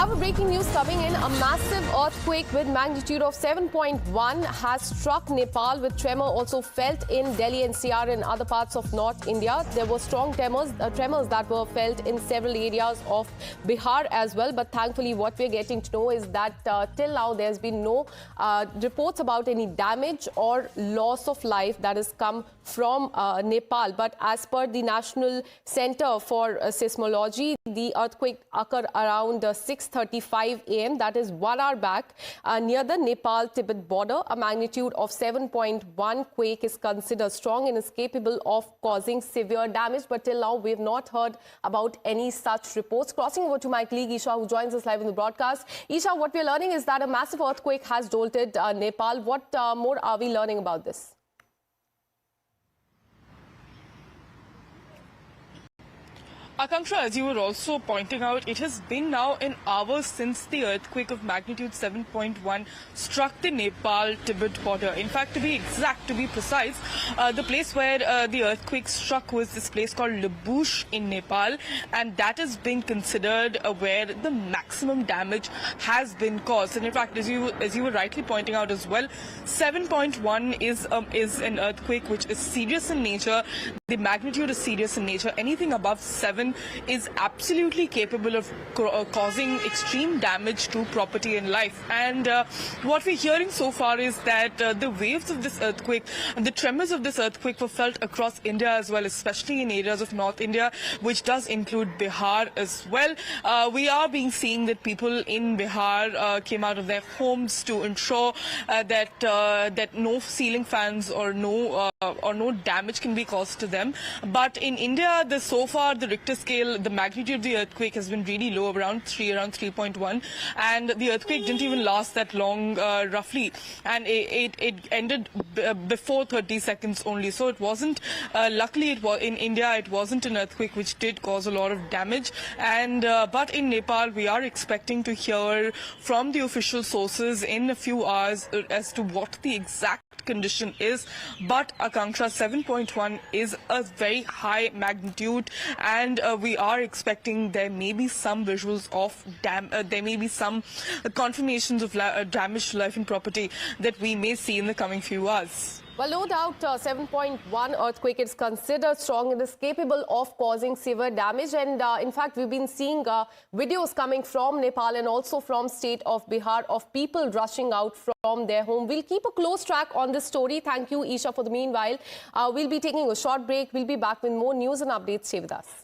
have a breaking news coming in. A massive earthquake with magnitude of 7.1 has struck Nepal, with tremor also felt in Delhi NCR and other parts of North India. There were strong tremors that were felt in several areas of Bihar as well. But thankfully, what we're getting to know is that till now there's been no reports about any damage or loss of life that has come from Nepal. But as per the National Center for Seismology, the earthquake occurred around 6:35 a.m. That is 1 hour back near the Nepal-Tibet border. A magnitude of 7.1 quake is considered strong and is capable of causing severe damage. But till now, we have not heard about any such reports. Crossing over to my colleague Isha, who joins us live in the broadcast. Isha, what we're learning is that a massive earthquake has jolted Nepal. What more are we learning about this? Akanksha, as you were also pointing out, it has been now an hour since the earthquake of magnitude 7.1 struck the Nepal-Tibet border. In fact, to be exact, to be precise, the place where the earthquake struck was this place called Labush in Nepal, and that is being considered where the maximum damage has been caused. And in fact, as you were rightly pointing out as well, 7.1 is an earthquake which is serious in nature. The magnitude is serious in nature. Anything above 7 is absolutely capable of causing extreme damage to property and life. And what we're hearing so far is that the waves of this earthquake and the tremors of this earthquake were felt across India as well, especially in areas of North India, which does include Bihar as well. We are seeing that people in Bihar came out of their homes to ensure that no ceiling fans or no damage can be caused to them. But in India, so far the Richter scale, the magnitude of the earthquake has been really low, around 3.1, and the earthquake didn't even last that long, roughly, and it ended before 30 seconds only. So it wasn't, luckily it was in India, it wasn't an earthquake which did cause a lot of damage. And but in Nepal, we are expecting to hear from the official sources in a few hours as to what the exact condition is. But Akanksha, 7.1 is a very high magnitude, and we are expecting there may be some visuals of there may be some confirmations of damage to life and property that we may see in the coming few hours. Well, no doubt 7.1 earthquake is considered strong and is capable of causing severe damage. And in fact, we've been seeing videos coming from Nepal and also from state of Bihar of people rushing out from their home. We'll keep a close track on this story. Thank you, Isha, for the meanwhile. We'll be taking a short break. We'll be back with more news and updates. Stay with us.